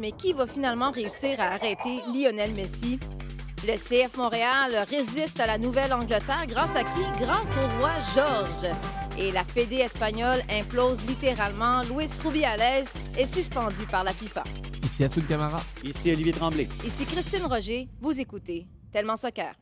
mais qui va finalement réussir à arrêter Lionel Messi? Le CF Montréal résiste à la Nouvelle-Angleterre grâce à qui? Grâce au roi Georges. Et la Fédé espagnole implose littéralement. Luis Rubiales est suspendu par la FIFA. Ici Assoud Camara. Ici Olivier Tremblay. Ici Christine Roger. Vous écoutez Tellement Soccer.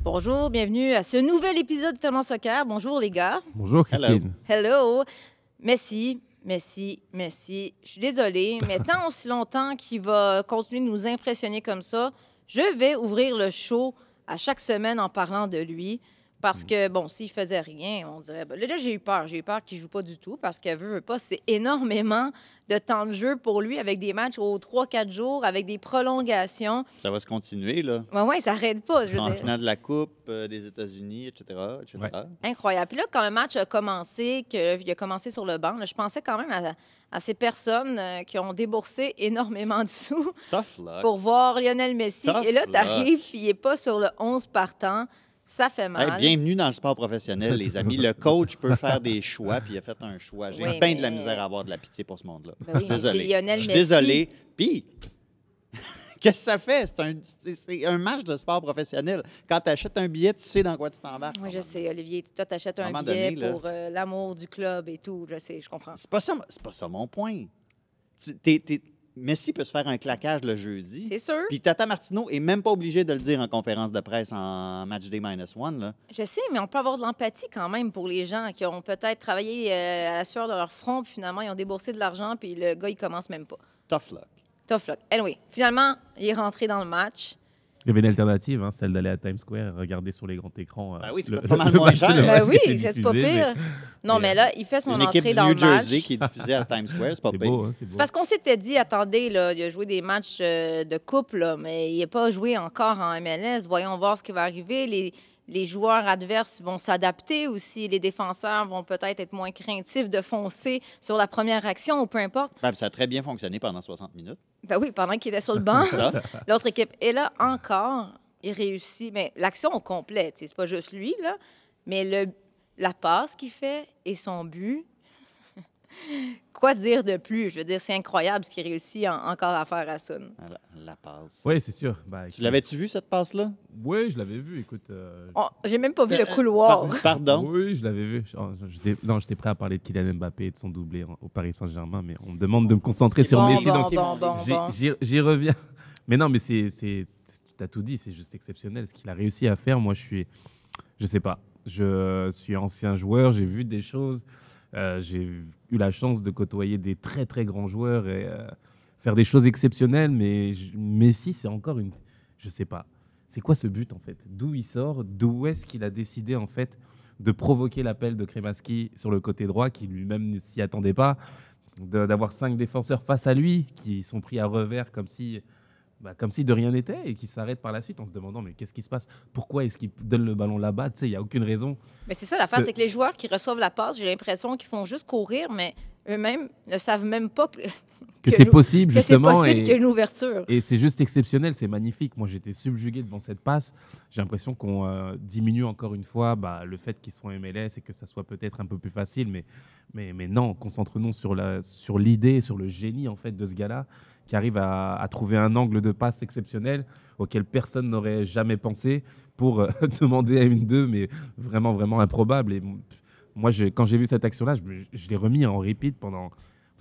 Bonjour, bienvenue à ce nouvel épisode de Tellement Soccer. Bonjour les gars. Bonjour Christine. Hello. Messi. Je suis désolée, mais tant aussi longtemps qu'il va continuer de nous impressionner comme ça, je vais ouvrir le show à chaque semaine en parlant de lui. Parce que, bon, s'il faisait rien, on dirait... Ben, là, j'ai eu peur. J'ai eu peur qu'il ne joue pas du tout parce qu'elle veut pas. C'est énormément de temps de jeu pour lui avec des matchs aux 3-4 jours, avec des prolongations. Ça va se continuer, là. Oui, ça n'arrête pas. Je veux En dire. finale de la Coupe des États-Unis, etc. Ouais. Incroyable. Puis là, quand le match a commencé, qu'il a commencé sur le banc, là, je pensais quand même à ces personnes qui ont déboursé énormément de sous Tough luck. pour voir Lionel Messi. Tough Et là, tu arrives, luck. puis il n'est pas sur le 11 partant. Ça fait mal. Hey, bienvenue dans le sport professionnel, les amis. Le coach peut faire des choix, puis il a fait un choix. J'ai Oui, bien de la mais- misère à avoir de la pitié pour ce monde-là. Ben oui, Je suis mais désolé. c'est Lionel Je suis Messi. désolé. Puis, qu'est-ce que ça fait? C'est un match de sport professionnel. Quand tu achètes un billet, tu sais dans quoi tu t'embarques. Moi, je sais, Olivier. Toi, t'achètes un moment billet donné, là. pour l'amour du club et tout. Je sais, je comprends. C'est pas ça mon point. Messi peut se faire un claquage le jeudi. C'est sûr. Puis Tata Martino est même pas obligé de le dire en conférence de presse en match day -1. Là. Je sais, mais on peut avoir de l'empathie quand même pour les gens qui ont peut-être travaillé à la sueur de leur front, puis finalement, ils ont déboursé de l'argent, puis le gars, il commence même pas. Tough luck. Tough luck. Anyway, finalement, il est rentré dans le match. Il y avait une alternative, hein, celle d'aller à Times Square et regarder sur les grands écrans. Ben oui, c'est pas mal moins cher. Ben oui, qui était c'est pas diffusé, pire. Non, mais là, il fait son Une équipe entrée du dans New le match. Jersey qui est diffusée à Times Square, c'est pas C'est pire. beau, hein, c'est beau. C'est parce qu'on s'était dit, attendez, là, il a joué des matchs de coupe, là, mais il n'a pas joué encore en MLS. Voyons voir ce qui va arriver. Les joueurs adverses vont s'adapter aussi. Les défenseurs vont peut-être être moins craintifs de foncer sur la première action ou peu importe. Ben, ça a très bien fonctionné pendant 60 minutes. Ben oui, pendant qu'il était sur le banc, Ça. l'autre équipe. Et là, encore, il réussit. Mais l'action au complet, c'est pas juste lui, là, mais la passe qu'il fait et son but. Quoi dire de plus? Je veux dire, c'est incroyable ce qu'il réussit encore à faire à Sun. La passe. Oui, c'est sûr. Bah, Tu l'avais-tu vu, cette passe-là? Oui, je l'avais vu. Écoute. J'ai même pas vu le couloir. Pardon? Oui, je l'avais vu. Non, j'étais prêt à parler de Kylian Mbappé et de son doublé au Paris Saint-Germain, mais on me demande de me concentrer sur Bon, Messi. bon, donc bon. j'y reviens. Mais non, mais tu as tout dit, c'est juste exceptionnel. Ce qu'il a réussi à faire, moi, je sais pas. Je suis ancien joueur, j'ai vu des choses. J'ai eu la chance de côtoyer des très, très grands joueurs et faire des choses exceptionnelles. Mais Messi, c'est encore une... Je sais pas. C'est quoi ce but, en fait? D'où il sort? D'où est-ce qu'il a décidé, en fait, de provoquer l'appel de Kremaski sur le côté droit, qui lui-même ne s'y attendait pas, d'avoir 5 défenseurs face à lui, qui sont pris à revers comme si de rien n'était, et qui s'arrêtent par la suite en se demandant mais qu'est-ce qui se passe? Pourquoi est-ce qu'il donne le ballon là-bas? Tu sais, il n'y a aucune raison. Mais c'est ça l'affaire, c'est que les joueurs qui reçoivent la passe, j'ai l'impression qu'ils font juste courir, mais eux-mêmes ne savent même pas Que c'est possible, que c'est justement. possible qu'il y ait une ouverture. Et c'est juste exceptionnel, c'est magnifique. Moi, j'étais subjugué devant cette passe. J'ai l'impression qu'on diminue encore une fois le fait qu'ils soient en MLS et que ça soit peut-être un peu plus facile. Mais non, concentrons-nous sur l'idée, sur le génie en fait, de ce gars-là, qui arrive à trouver un angle de passe exceptionnel auquel personne n'aurait jamais pensé pour demander à une d'eux, mais vraiment, vraiment improbable. Et moi, quand j'ai vu cette action-là, je l'ai remis en repeat pendant...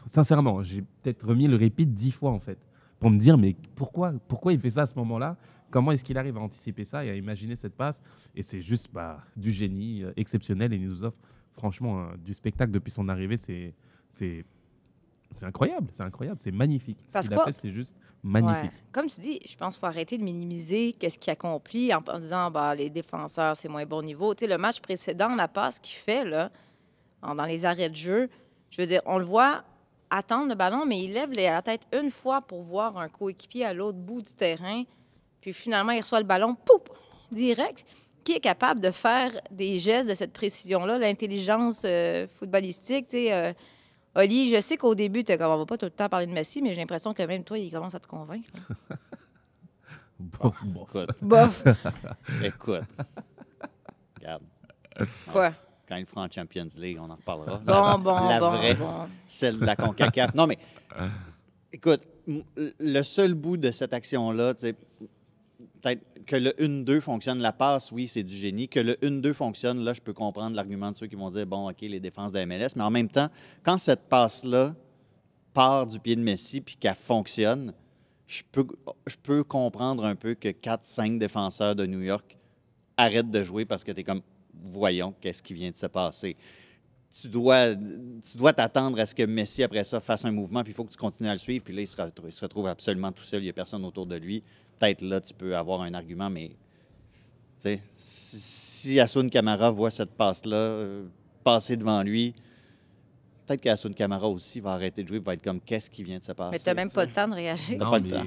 Sincèrement, j'ai peut-être remis le repeat 10 fois, en fait, pour me dire, mais pourquoi il fait ça à ce moment-là? Comment est-ce qu'il arrive à anticiper ça et à imaginer cette passe? Et c'est juste du génie exceptionnel, et il nous offre franchement du spectacle depuis son arrivée. C'est c'est incroyable, c'est magnifique. Parce Ce qu'il a que- fait, c'est juste magnifique. Ouais. Comme tu dis, je pense qu'il faut arrêter de minimiser qu'est-ce qu'il accomplit en disant bah, les défenseurs, c'est moins bon niveau. Tu sais, le match précédent, la passe qu'il fait là, dans les arrêts de jeu, je veux dire, on le voit attendre le ballon, mais il lève la tête une fois pour voir un coéquipier à l'autre bout du terrain. Puis finalement, il reçoit le ballon, pouf, direct. Qui est capable de faire des gestes de cette précision-là, l'intelligence footballistique, tu sais, Oli, je sais qu'au début, on va pas tout le temps parler de Messi, mais j'ai l'impression que même toi, il commence à te convaincre. Bon. Écoute, Bof. écoute. Regarde, Quoi? quand il fera en Champions League, on en reparlera. Bon, la bon, vraie, bon. celle de la CONCACAF. Non, mais écoute, le seul bout de cette action-là, tu sais, peut-être que le 1-2 fonctionne, la passe, oui, c'est du génie. Que le 1-2 fonctionne, là, je peux comprendre l'argument de ceux qui vont dire, bon, OK, les défenses de la MLS, mais en même temps, quand cette passe-là part du pied de Messi puis qu'elle fonctionne, je peux comprendre un peu que 4-5 défenseurs de New York arrêtent de jouer parce que tu es comme, voyons, qu'est-ce qui vient de se passer. Tu dois t'attendre à ce que Messi, après ça, fasse un mouvement, puis il faut que tu continues à le suivre. Puis là, il se retrouve absolument tout seul. Il n'y a personne autour de lui. Peut-être là, tu peux avoir un argument, mais tu sais, si Hassoun Camara voit cette passe-là passer devant lui, peut-être qu'Hassoun Camara aussi va arrêter de jouer, va être comme qu'est-ce qui vient de se passer. Mais tu n'as même tu pas sais. le temps de réagir. T'as Non, pas le temps.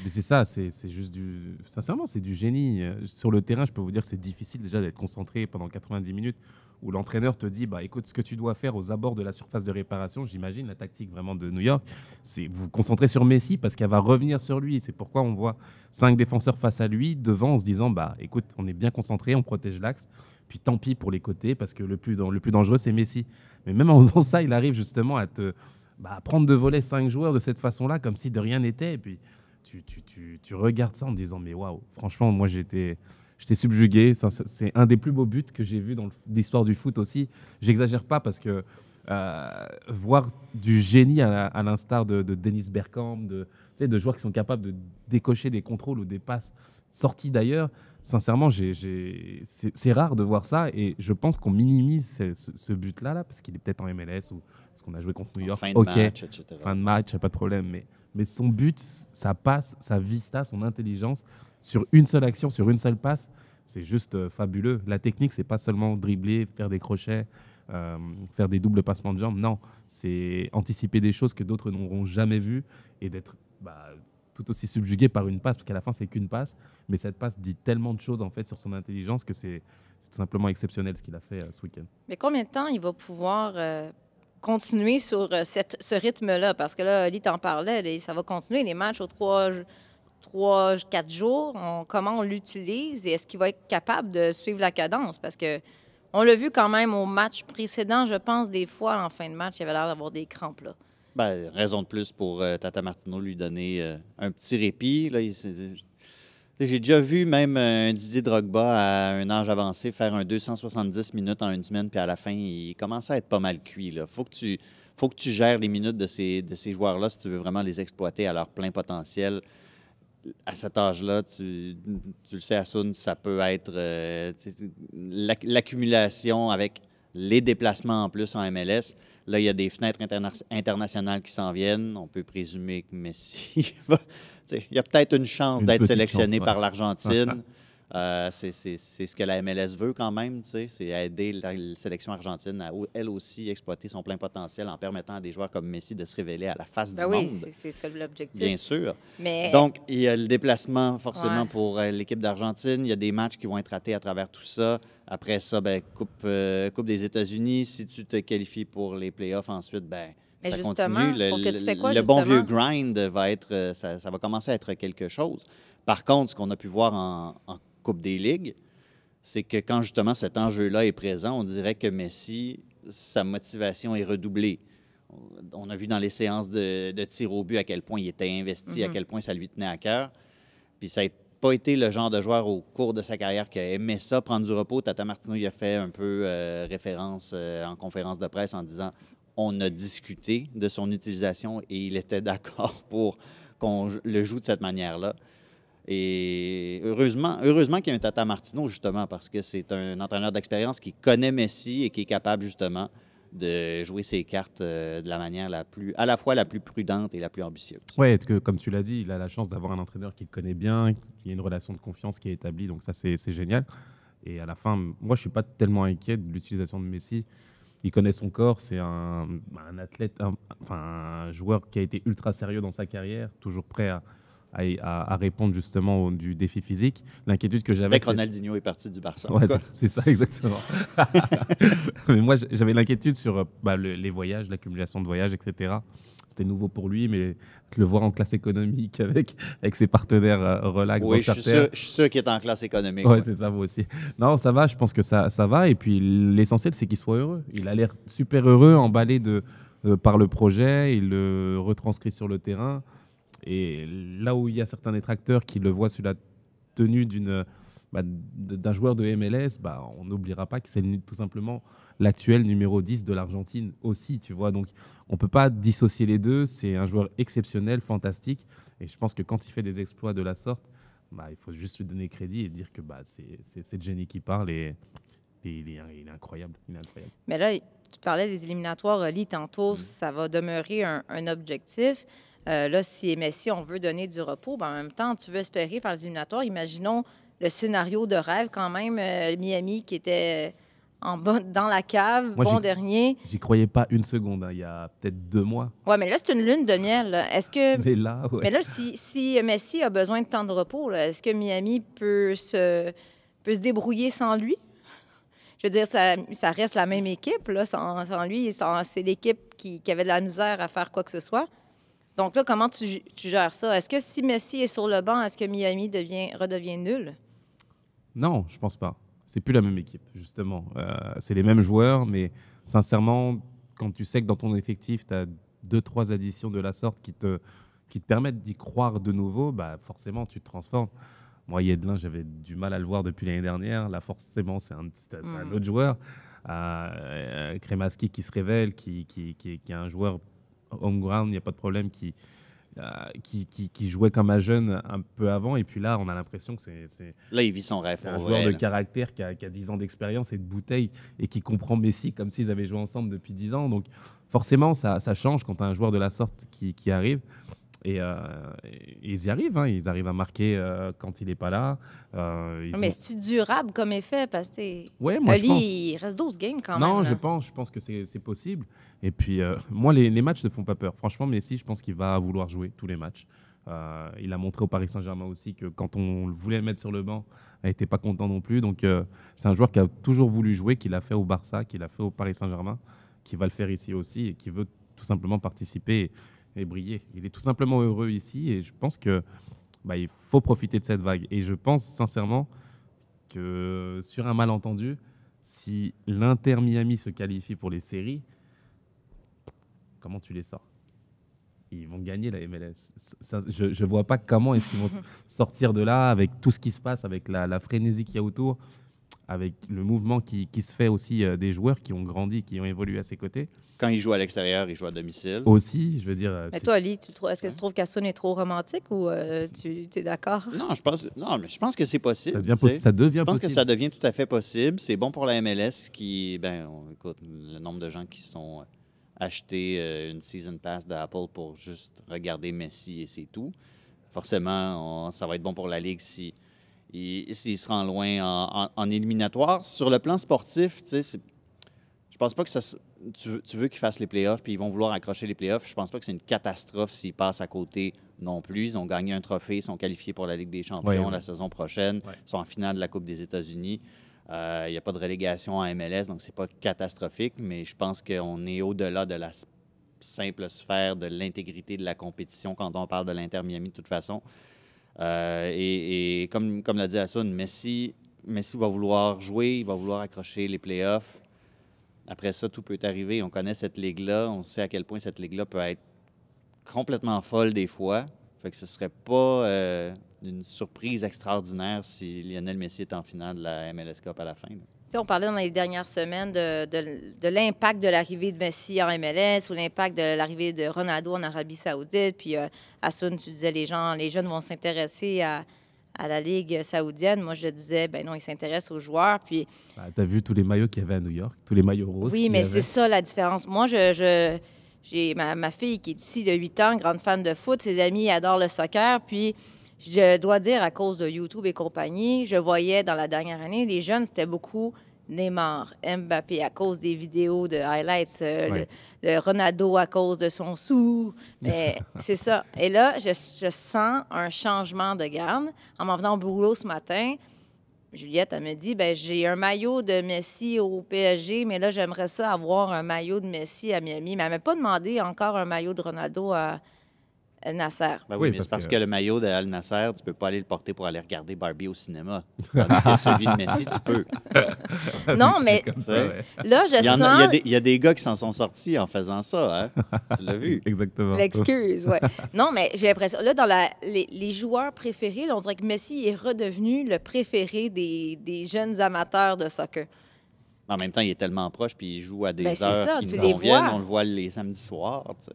mais c'est ça, c'est juste du. Sincèrement, c'est du génie. Sur le terrain, je peux vous dire que c'est difficile déjà d'être concentré pendant 90 minutes où l'entraîneur te dit bah, écoute, ce que tu dois faire aux abords de la surface de réparation, j'imagine, la tactique vraiment de New York, c'est vous concentrer sur Messi parce qu'elle va revenir sur lui. C'est pourquoi on voit 5 défenseurs face à lui devant en se disant bah, écoute, on est bien concentré, on protège l'axe. Puis tant pis pour les côtés parce que le plus dangereux, c'est Messi. Mais même en faisant ça, il arrive justement à te prendre de voler 5 joueurs de cette façon-là, comme si de rien n'était. Et puis tu regardes ça en te disant mais waouh, franchement, moi j'étais subjugué. C'est un des plus beaux buts que j'ai vu dans l'histoire du foot aussi. J'exagère pas parce que voir du génie à l'instar de Dennis Bergkamp, de joueurs qui sont capables de décocher des contrôles ou des passes sorties d'ailleurs, sincèrement, c'est rare de voir ça et je pense qu'on minimise ce but-là parce qu'il est peut-être en MLS ou parce qu'on a joué contre New York. Fin de Ok, match, etc. fin de match, pas de problème. Mais son but, sa passe, sa vista, son intelligence, sur une seule action, sur une seule passe, c'est juste fabuleux. La technique, c'est pas seulement dribbler, faire des crochets, faire des doubles passements de jambes. Non, c'est anticiper des choses que d'autres n'auront jamais vues et d'être tout aussi subjugué par une passe, parce qu'à la fin, c'est qu'une passe. Mais cette passe dit tellement de choses en fait sur son intelligence que c'est tout simplement exceptionnel ce qu'il a fait ce week-end. Mais combien de temps il va pouvoir continuer sur ce rythme-là? Parce que là, Oli t'en parlait, ça va continuer les matchs aux 3-4 jours. Comment on l'utilise et est-ce qu'il va être capable de suivre la cadence? Parce que on l'a vu quand même au match précédent, je pense, des fois, en fin de match, il avait l'air d'avoir des crampes. Là. Ben, raison de plus pour Tata Martino lui donner un petit répit. Là, j'ai déjà vu même un Didier Drogba à un âge avancé faire un 270 minutes en une semaine, puis à la fin, il commence à être pas mal cuit. Il faut que tu gères les minutes de ces joueurs-là si tu veux vraiment les exploiter à leur plein potentiel. À cet âge-là, tu le sais, Hassoun, ça peut être l'accumulation avec les déplacements en plus en MLS. Là, il y a des fenêtres internationales qui s'en viennent. On peut présumer que Messi il y a peut-être une chance d'être sélectionné par l'Argentine. C'est ce que la MLS veut quand même. C'est aider la sélection argentine à, elle aussi, exploiter son plein potentiel en permettant à des joueurs comme Messi de se révéler à la face du monde. Oui, c'est ça l'objectif. Bien sûr. Mais... Donc, il y a le déplacement forcément pour l'équipe d'Argentine. Il y a des matchs qui vont être ratés à travers tout ça. Après ça, coupe des États-Unis. Si tu te qualifies pour les playoffs ensuite, mais ça justement, continue. sauf que tu fais quoi, le bon justement? vieux grind va être, ça va commencer à être quelque chose. Par contre, ce qu'on a pu voir en Coupe des Ligues, c'est que quand justement cet enjeu-là est présent, on dirait que Messi, sa motivation est redoublée. On a vu dans les séances de tir au but à quel point il était investi, à quel point ça lui tenait à cœur. Puis ça n'a pas été le genre de joueur au cours de sa carrière qui a aimé ça, prendre du repos. Tata Martino y a fait un peu référence en conférence de presse en disant on a discuté de son utilisation et il était d'accord pour qu'on le joue de cette manière-là. Et heureusement qu'il y a un Tata Martino, justement, parce que c'est un entraîneur d'expérience qui connaît Messi et qui est capable, justement, de jouer ses cartes de la manière à la fois la plus prudente et la plus ambitieuse. Ouais, que, comme tu l'as dit, il a la chance d'avoir un entraîneur qui le connaît bien, qui a une relation de confiance qui est établie, donc ça, c'est génial. Et à la fin, moi, je ne suis pas tellement inquiet de l'utilisation de Messi. Il connaît son corps, c'est un athlète, un joueur qui a été ultra sérieux dans sa carrière, toujours prêt à répondre justement du défi physique. L'inquiétude que j'avais... Avec Ronaldinho est parti du Barça. Ouais, c'est ça, exactement. Mais moi, j'avais l'inquiétude sur les voyages, l'accumulation de voyages, etc. C'était nouveau pour lui, mais le voir en classe économique avec ses partenaires relax. Oui, je suis sûr qu'il est en classe économique. Ouais, c'est ça, moi aussi. Non, ça va, je pense que ça va. Et puis, l'essentiel, c'est qu'il soit heureux. Il a l'air super heureux, emballé par le projet. Il le retranscrit sur le terrain. Et là où il y a certains détracteurs qui le voient sur la tenue d'un joueur de MLS, on n'oubliera pas que c'est tout simplement l'actuel numéro 10 de l'Argentine aussi, tu vois. Donc, on ne peut pas dissocier les deux. C'est un joueur exceptionnel, fantastique. Et je pense que quand il fait des exploits de la sorte, il faut juste lui donner crédit et dire que c'est Jenny qui parle et il est incroyable. Il est incroyable. Mais là, tu parlais des éliminatoires, Oli, tantôt, ça va demeurer un objectif. Là, si Messi, on veut donner du repos, en même temps, tu veux espérer faire les éliminatoires. Imaginons le scénario de rêve quand même, Miami qui était dans la cave, dernier. J'y croyais pas une seconde, il y a peut-être 2 mois. Oui, mais là, c'est une lune de miel. Est-ce que... Mais là, ouais. Mais là, si Messi a besoin de temps de repos, est-ce que Miami peut se débrouiller sans lui? Je veux dire, ça reste la même équipe, là, sans lui. C'est l'équipe qui avait de la misère à faire quoi que ce soit. Donc là, comment tu gères ça? Est-ce que si Messi est sur le banc, est-ce que Miami redevient nul? Non, je pense pas. C'est plus la même équipe, justement. C'est les mêmes joueurs, mais sincèrement, quand tu sais que dans ton effectif, tu as 2-3 additions de la sorte qui te permettent d'y croire de nouveau, forcément, tu te transformes. Moi, Yedlin, j'avais du mal à le voir depuis l'année dernière. Là, forcément, c'est un autre joueur. Kremaski qui se révèle, qui est un joueur home ground, il n'y a pas de problème, qui jouait comme un jeune un peu avant. Et puis là, on a l'impression que c'est... Là, il vit son rêve. C'est un joueur de caractère qui a 10 ans d'expérience et de bouteille et qui comprend Messi comme s'ils avaient joué ensemble depuis 10 ans. Donc forcément, ça change quand tu as un joueur de la sorte qui arrive. Et ils y arrivent, ils arrivent à marquer quand il n'est pas là. Mais c'est durable comme effet parce que ouais, moi, il reste 12 games quand même. Non, je pense que c'est possible. Et puis, moi, les matchs ne font pas peur. Franchement, Messi, je pense qu'il va vouloir jouer tous les matchs. Il a montré au Paris Saint-Germain aussi que quand on voulait le mettre sur le banc, il n'était pas content non plus. Donc, c'est un joueur qui a toujours voulu jouer, qui l'a fait au Barça, qui l'a fait au Paris Saint-Germain, qui va le faire ici aussi et qui veut tout simplement participer et briller. Il est tout simplement heureux ici et je pense que il faut profiter de cette vague. Et je pense sincèrement que sur un malentendu, si l'Inter Miami se qualifie pour les séries, comment tu les sors? Ils vont gagner la MLS. Je ne vois pas comment est-ce qu'ils vont sortir de là avec tout ce qui se passe, avec la frénésie qu'il y a autour, avec le mouvement qui se fait aussi des joueurs qui ont grandi, qui ont évolué à ses côtés. Quand il joue à l'extérieur, il joue à domicile. Aussi, je veux dire... Mais toi, Ali, est-ce que tu trouves qu'Assun est trop romantique ou tu es d'accord? Non, mais je pense que c'est possible. Ça devient possible. Je pense que ça devient tout à fait possible. C'est bon pour la MLS qui... écoute, le nombre de gens qui sont achetés une season pass d'Apple pour juste regarder Messi et c'est tout. Forcément, ça va être bon pour la Ligue s'il se rend loin en éliminatoire. Sur le plan sportif, tu sais, je pense pas que ça... Tu veux qu'ils fassent les playoffs, puis ils vont vouloir accrocher les playoffs. Je pense pas que c'est une catastrophe s'ils passent à côté non plus. Ils ont gagné un trophée, ils sont qualifiés pour la Ligue des Champions la saison prochaine. Ouais. Ils sont en finale de la Coupe des États-Unis. Il n'y a pas de relégation en MLS, donc c'est pas catastrophique, mais je pense qu'on est au-delà de la simple sphère de l'intégrité de la compétition quand on parle de l'Inter Miami de toute façon. Et comme l'a dit Hassoun, Messi va vouloir jouer, il va vouloir accrocher les playoffs. Après ça, tout peut arriver. On connaît cette ligue-là. On sait à quel point cette ligue-là peut être complètement folle des fois. Fait que ce ne serait pas une surprise extraordinaire si Lionel Messi est en finale de la MLS Cup à la fin. On parlait dans les dernières semaines de l'impact de l'arrivée de Messi en MLS ou l'impact de l'arrivée de Ronaldo en Arabie Saoudite. Puis, Hassoun, tu disais les jeunes vont s'intéresser à la Ligue saoudienne, moi, je disais, ben non, il s'intéresse aux joueurs. Puis, Tu as vu tous les maillots qu'il y avait à New York, tous les maillots roses. oui, qu'il y mais avait. c'est ça la différence. Moi, j'ai ma fille qui est ici de 8 ans, grande fan de foot. Ses amis adorent le soccer. Puis, je dois dire, à cause de YouTube et compagnie, je voyais dans la dernière année, les jeunes, c'était beaucoup Neymar, Mbappé à cause des vidéos de highlights, Ouais. le Ronaldo à cause de son sou. Mais c'est ça. Et là, je sens un changement de garde. En m'en venant au boulot ce matin, Juliette, elle me dit, ben j'ai un maillot de Messi au PSG, mais là, j'aimerais ça avoir un maillot de Messi à Miami. Mais elle m'a pas demandé encore un maillot de Ronaldo à Nasser. Ben Oui, oui, mais parce c'est parce que- que le maillot de Al Nasser, tu peux pas aller le porter pour aller regarder Barbie au cinéma. Tandis que celui de Messi, tu peux. Non, mais Comme ça, Ouais. ouais. là, je Il y, en a, sens il y a des gars qui s'en sont sortis en faisant ça, hein? Tu l'as vu? Exactement. l'excuse, ouais. Non, mais j'ai l'impression, là, dans les joueurs préférés, là, on dirait que Messi est redevenu le préféré des jeunes amateurs de soccer. En même temps, il est tellement proche, puis il joue à des Ben, c'est heures ça, qui tu nous les conviennent. vois. On le voit les samedis soirs, tu sais.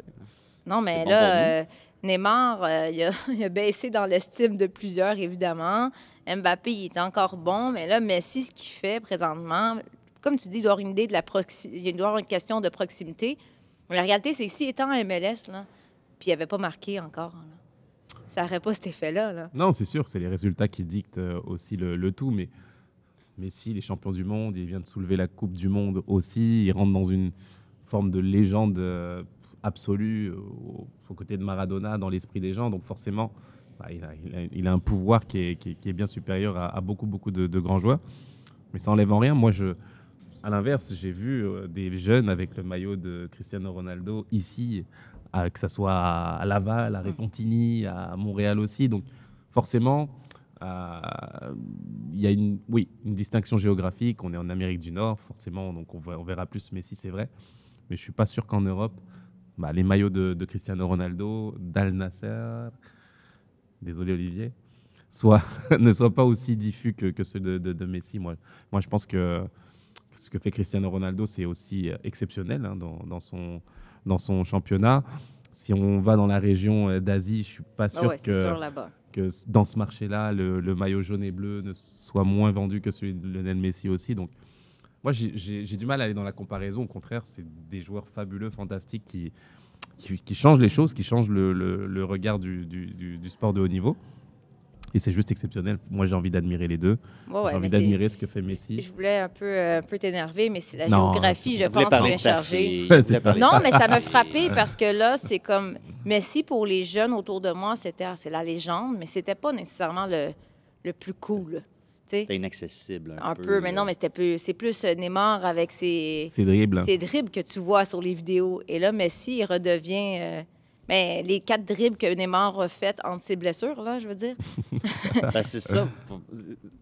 Non, mais C'est bon là, pour Neymar, il a baissé dans l'estime de plusieurs, évidemment. Mbappé, il est encore bon, mais là, Messi, ce qu'il fait présentement, comme tu dis, il doit avoir une idée de il doit avoir une question de proximité. Mais la réalité, c'est que s'il était en MLS, là, puis il n'avait pas marqué encore, là, ça n'aurait pas cet effet-là. Là. Non, c'est sûr, c'est les résultats qui dictent aussi le tout. Mais Messi, il est champion du monde, il vient de soulever la Coupe du Monde aussi. Il rentre dans une forme de légende absolue aux côtés de Maradona, dans l'esprit des gens. Donc forcément, il a un pouvoir qui est bien supérieur à beaucoup, beaucoup de grands joueurs. Mais ça n'enlève en rien. Moi, à l'inverse, j'ai vu des jeunes avec le maillot de Cristiano Ronaldo ici, que ce soit à Laval, à Repentigny, à Montréal aussi. Donc forcément, il y a une distinction géographique. On est en Amérique du Nord, forcément, donc on verra plus Messi, c'est vrai. Mais je ne suis pas sûr qu'en Europe, les maillots de Cristiano Ronaldo, d'Al Nasser, désolé Olivier, ne soient pas aussi diffus que ceux de Messi. Moi, je pense que ce que fait Cristiano Ronaldo, c'est aussi exceptionnel hein, dans son championnat. Si on va dans la région d'Asie, je ne suis pas sûr Ouais, c'est sûr, là-bas. que dans ce marché-là, le maillot jaune et bleu ne soit moins vendu que celui de Lionel Messi aussi. Donc, moi, j'ai du mal à aller dans la comparaison. Au contraire, c'est des joueurs fabuleux, fantastiques, qui changent les choses, qui changent le regard du sport de haut niveau. Et c'est juste exceptionnel. Moi, j'ai envie d'admirer les deux. Ouais, ouais, j'ai envie mais d'admirer ce que fait Messi. je voulais un peu t'énerver, mais c'est la Non, géographie, je Il voulait pense, qui parler vient de sa charger. fille. Ouais, Il c'est voulait ça. parler de Non, sa mais ça m'a fille. frappé parce que là, c'est comme Messi pour les jeunes autour de moi, c'est la légende, mais c'était pas nécessairement le plus cool. Tu sais, C'était inaccessible un peu, mais non, mais c'est plus Neymar avec C'est dribble. ses dribbles que tu vois sur les vidéos. Et là, Messi, il redevient. Mais les 4 dribbles que Neymar a fait entre ses blessures, là, je veux dire. Ben, c'est ça.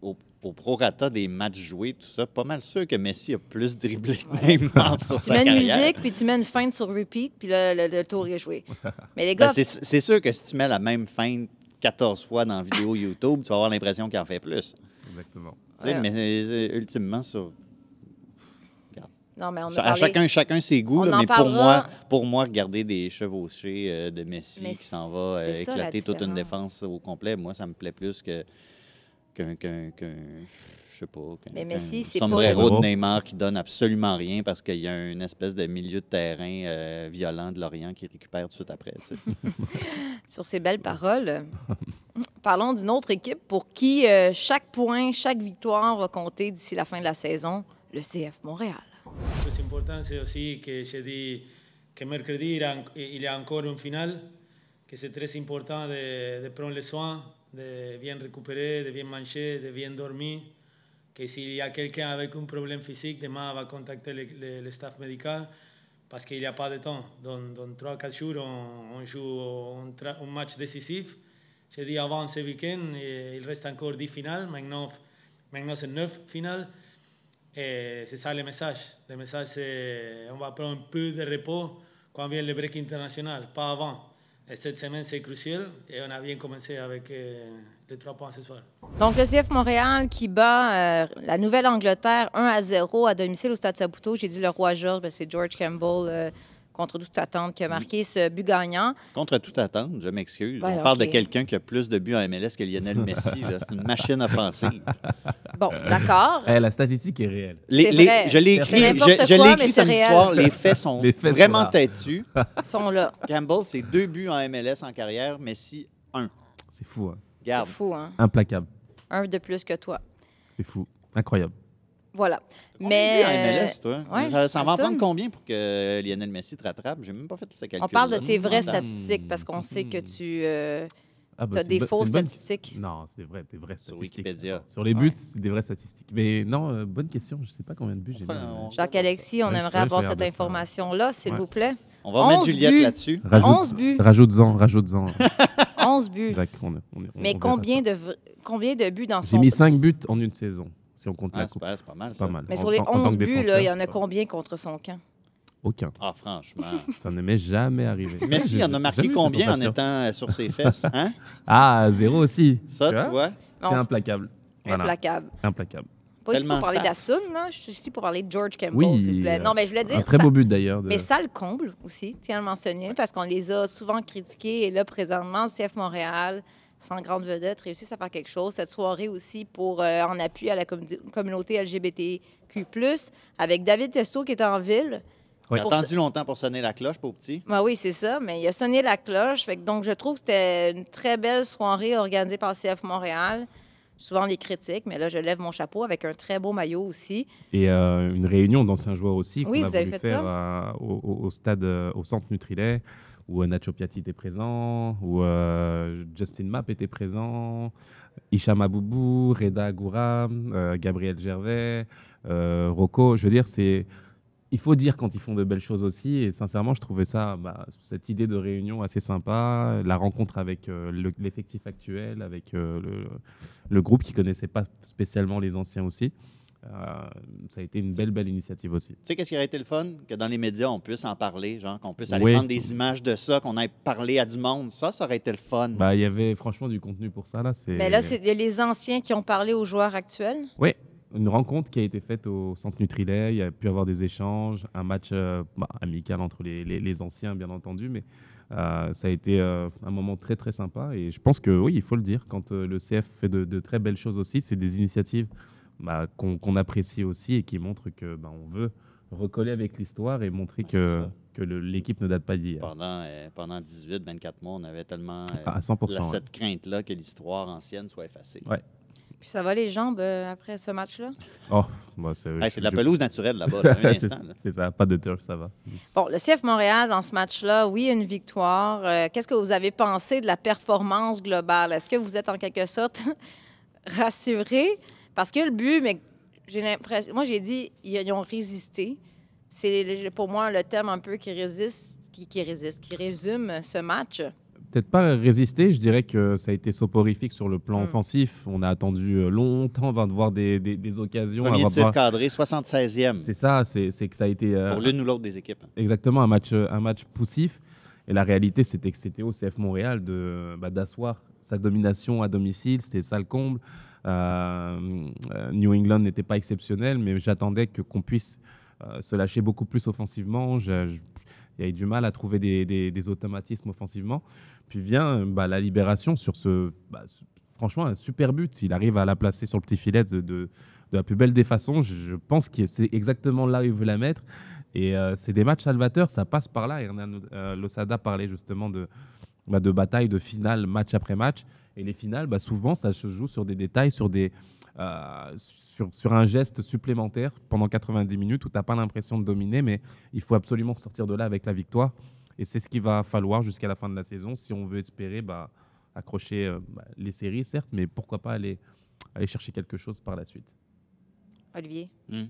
Au prorata des matchs joués, tout ça, pas mal sûr que Messi a plus dribblé que Neymar sur Tu sa mets une carrière. musique, puis tu mets une feinte sur repeat, puis là, le tour est joué. Mais les gars, Ben, c'est sûr que si tu mets la même feinte 14 fois dans la vidéo YouTube, tu vas avoir l'impression qu'il en fait plus. Exactement. Tu sais, Ouais. Mais ultimement, sur... non, mais on a à parlé... chacun ses goûts, On là, en mais parlera. pour moi, regarder des chevauchés de Messi Mais qui s'en va c'est ça, la éclater toute une différence. défense au complet, moi, ça me plaît plus qu'un je sais pas, Mais qu'un Messi, c'est pas sombrero le- de Neymar qui donne absolument rien parce qu'il y a une espèce de milieu de terrain violent de Lorient qui récupère tout de suite après. Tu sais. Sur ces belles paroles, parlons d'une autre équipe pour qui chaque point, chaque victoire va compter d'ici la fin de la saison, le CF Montréal. Le plus important, c'est aussi que je dis que mercredi, il y a encore une finale, que c'est très important de prendre le soin, de bien récupérer, de bien manger, de bien dormir. Que s'il y a quelqu'un avec un problème physique, demain, on va contacter le staff médical parce qu'il n'y a pas de temps. Dans 3-4 jours, on joue un match décisif. Je dis avant ce week-end, il reste encore 10 finales. Maintenant c'est 9 finales. Et c'est ça le message. Le message, c'est on va prendre un peu de repos quand vient le break international, pas avant. Et cette semaine, c'est crucial et on a bien commencé avec les 3 points ce soir. Donc, le CF Montréal qui bat la Nouvelle-Angleterre 1-0 à domicile au Stade Saputo. J'ai dit le roi George, ben, c'est George Campbell, contre toute attente, qui a marqué ce but gagnant. Contre toute attente, je m'excuse. Ouais, On parle OK. de quelqu'un qui a plus de buts en MLS que Lionel Messi. là. C'est une machine offensive. Bon, d'accord. La statistique est réelle. C'est vrai. Je l'ai C'est écrit, n'importe je quoi, l'ai mais écrit c'est samedi réel. soir. Les faits sont Les faits sont vraiment là. têtus. Ils sont là. Campbell, c'est 2 buts en MLS en carrière. Messi, 1. C'est fou, hein. C'est Regarde. fou, hein? Implacable. Un de plus que toi. C'est fou. Incroyable. Voilà. Combien de buts en MLS, toi? ouais, ça va en ça. prendre combien pour que Lionel Messi te rattrape? J'ai même pas fait ce calcul. On parle de tes vraies Demandant. statistiques parce qu'on sait que tu Ah, bah, as c'est des une bo- fausses c'est une bonne- statistiques. Non, c'est des vraies Sur statistiques. Wikipédia. Sur les buts, Ouais. c'est des vraies statistiques. Mais non, bonne question. Je sais pas combien de buts j'ai mis. Jacques-Alexis, on Ouais, aimerait je avoir cette regarde ça. information-là, s'il Ouais. vous plaît. On va mettre 11 Juliette buts. là-dessus. 11 buts. Rajoute-en. 11 buts. Jacques, Mais on combien verra ça. combien de buts dans J'ai son... mis 5 buts en une saison, si on compte Ah, la c'est coupe. pas mal. C'est ça. pas mal. Mais En sur les tant- en tant 11 que buts, là, défenseur, il y en a c'est pas- combien contre son camp? Aucun. Ah, franchement. Ça ne m'est jamais arrivé. Messi J'ai- en a j'ai marqué jamais eu combien cette en sensation. étant sur ses fesses? Hein? Ah, 0 aussi. Ça, tu vois? C'est Non, implacable. Voilà. Implacable. Implacable. Pas ici Tellement pour parler stats. d'Assun, là. Je suis ici pour parler de George Campbell, Oui. s'il vous plaît. Non, mais je voulais dire... Un très ça- beau but d'ailleurs. Mais ça le comble aussi, tiens à le mentionner, parce qu'on les a souvent critiqués. Et là, présentement, CF Montréal, sans grande vedette, réussissent à faire quelque chose. Cette soirée aussi, en appui à la communauté LGBTQ+, avec David Testo qui est en ville. J'ai Ouais. attendu longtemps pour sonner la cloche, pauvre petit. Ben oui, c'est ça, mais il a sonné la cloche. Donc, je trouve que c'était une très belle soirée organisée par CF Montréal. Souvent les critiques, mais là, je lève mon chapeau avec un très beau maillot aussi. Et une réunion d'anciens joueurs aussi Oui, qu'on a vous avez voulu fait faire ça? au stade, au centre Nutrilet, où Nacho Piatti était présent, où Justin Mapp était présent, Hicham Aboubou, Reda Gouram, Gabriel Gervais, Rocco. Je veux dire, il faut dire quand ils font de belles choses aussi. Et sincèrement, je trouvais cette idée de réunion assez sympa. La rencontre avec l'effectif actuel, avec le groupe qui ne connaissait pas spécialement les anciens aussi. Ça a été une belle initiative aussi. Tu sais, qu'est-ce qui aurait été le fun? Que dans les médias, on puisse en parler, genre qu'on puisse aller Oui. prendre des images de ça, qu'on aille parler à du monde. Ça aurait été le fun. Bah, il y avait franchement du contenu pour ça. Là, Mais là, c'est les anciens qui ont parlé aux joueurs actuels. Oui, une rencontre qui a été faite au centre Nutrilet. Il y a pu avoir des échanges, un match amical entre les anciens, bien entendu. Mais ça a été un moment très, très sympa. Et je pense que oui, il faut le dire, quand le CF fait de très belles choses aussi, c'est des initiatives qu'on apprécie aussi et qui montrent que on veut recoller avec l'histoire et montrer C'est ça. que l'équipe ne date pas d'hier. Pendant 18-24 mois, on avait tellement À 100%. ouais. cette crainte-là que l'histoire ancienne soit effacée. Ouais. Puis ça va les jambes après ce match-là? Oh, bah, Hey, c'est de la pelouse naturelle là-bas, là, un instant. là. c'est ça, pas de turf, ça va. Bon, le CF Montréal, dans ce match-là, oui, une victoire. Qu'est-ce que vous avez pensé de la performance globale? Est-ce que vous êtes en quelque sorte rassuré? Parce que le but, mais j'ai l'impression... Moi, j'ai dit, ils ont résisté. C'est pour moi le terme un peu qui résume ce match. Peut-être pas résister, je dirais que ça a été soporifique sur le plan Mm. offensif. On a attendu longtemps avant de voir des occasions. Premier avant de tir voir- cadré, 76e. C'est ça, c'est que ça a été Pour l'une ou l'autre des équipes. exactement un match poussif. Et la réalité, c'était que c'était au CF Montréal d'asseoir sa domination à domicile. C'était ça le comble. New England n'était pas exceptionnel, mais j'attendais qu'on puisse se lâcher beaucoup plus offensivement. Il y avait du mal à trouver des automatismes offensivement. Puis vient la libération sur franchement, un super but. Il arrive à la placer sur le petit filet de la plus belle des façons. Je pense que c'est exactement là où il veut la mettre. Et c'est des matchs salvateurs, ça passe par là. Hernan Losada parlait justement de bataille, de finale, match après match. Et les finales, souvent, ça se joue sur des détails, sur un geste supplémentaire pendant 90 minutes où tu n'as pas l'impression de dominer, mais il faut absolument sortir de là avec la victoire. Et c'est ce qu'il va falloir jusqu'à la fin de la saison si on veut espérer accrocher les séries, certes, mais pourquoi pas aller chercher quelque chose par la suite. Olivier, Hmm.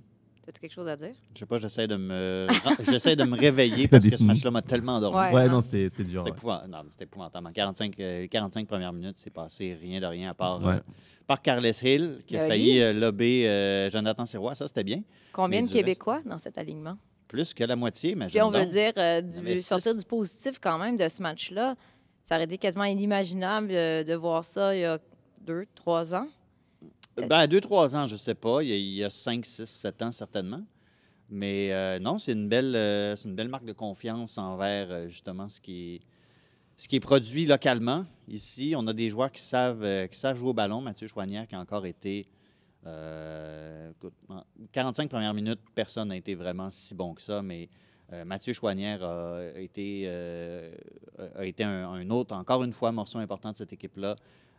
as-tu quelque chose à dire? Je sais pas, j'essaie de me réveiller parce que ce match-là m'a tellement endormi. Ouais. Ouais, non, c'était dur. C'était non, mais c'était épouvantable. En 45 premières minutes, c'est passé rien de rien à part, Ouais. par Carles Hill qui a Oli. failli lober Jonathan Sirois. Ça, c'était bien. Combien Mais de du reste- Québécois dans cet alignement? Plus que la moitié, mais Si on veut dire avait sortir six. du positif quand même de ce match-là, ça aurait été quasiment inimaginable de voir ça il y a 2, 3 ans. À 2-3 ans, je sais pas. Il y a 5, 6, 7 ans, certainement. Mais non, c'est une belle marque de confiance envers justement ce qui est produit localement. Ici, on a des joueurs qui savent jouer au ballon. Mathieu Choinière qui a encore été... écoute, en 45 premières minutes, personne n'a été vraiment si bon que ça, mais Mathieu Choinière a été un autre, encore une fois, morceau important de cette équipe-là.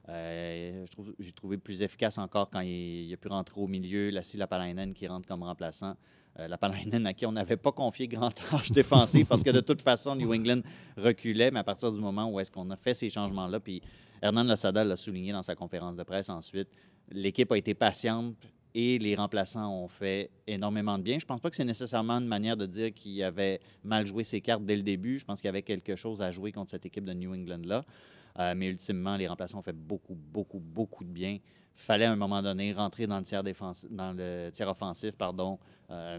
J'ai trouvé plus efficace encore quand il a pu rentrer au milieu. Lassi Lapalainen qui rentre comme remplaçant. Lapalainen à qui on n'avait pas confié grand tâche défensive parce que de toute façon, New England reculait, mais à partir du moment où est-ce qu'on a fait ces changements-là, puis Hernan Losada l'a souligné dans sa conférence de presse ensuite, l'équipe a été patiente et les remplaçants ont fait énormément de bien. Je ne pense pas que c'est nécessairement une manière de dire qu'il avait mal joué ses cartes dès le début. Je pense qu'il y avait quelque chose à jouer contre cette équipe de New England-là. Mais ultimement, les remplaçants ont fait beaucoup, beaucoup, beaucoup de bien. Il fallait à un moment donné rentrer dans le tiers offensif,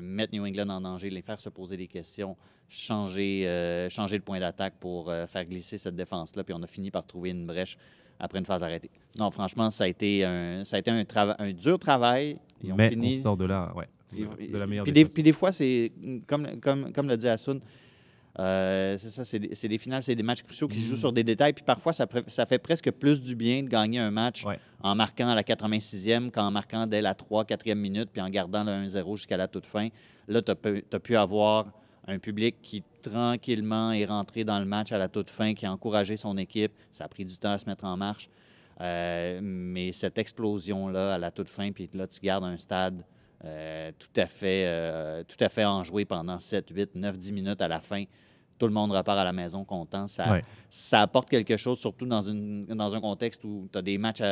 mettre New England en danger, les faire se poser des questions, changer le point d'attaque pour faire glisser cette défense-là. Puis on a fini par trouver une brèche après une phase arrêtée. Non, franchement, ça a été un dur travail. Mais on sort de là, de la meilleure puis des façons. Puis des fois, c'est comme l'a dit Hassoun, c'est ça, c'est des finales, c'est des matchs cruciaux qui se jouent sur des détails. Puis parfois, ça fait presque plus du bien de gagner un match en marquant à la 86e qu'en marquant dès la 4e minute, puis en gardant le 1-0 jusqu'à la toute fin. Là, tu as pu avoir un public qui, tranquillement, est rentré dans le match à la toute fin, qui a encouragé son équipe. Ça a pris du temps à se mettre en marche. Mais cette explosion-là, à la toute fin, puis là, tu gardes un stade tout à fait enjoué pendant 7, 8, 9, 10 minutes à la fin. Tout le monde repart à la maison content. Ça apporte quelque chose, surtout dans un contexte où tu as des matchs qui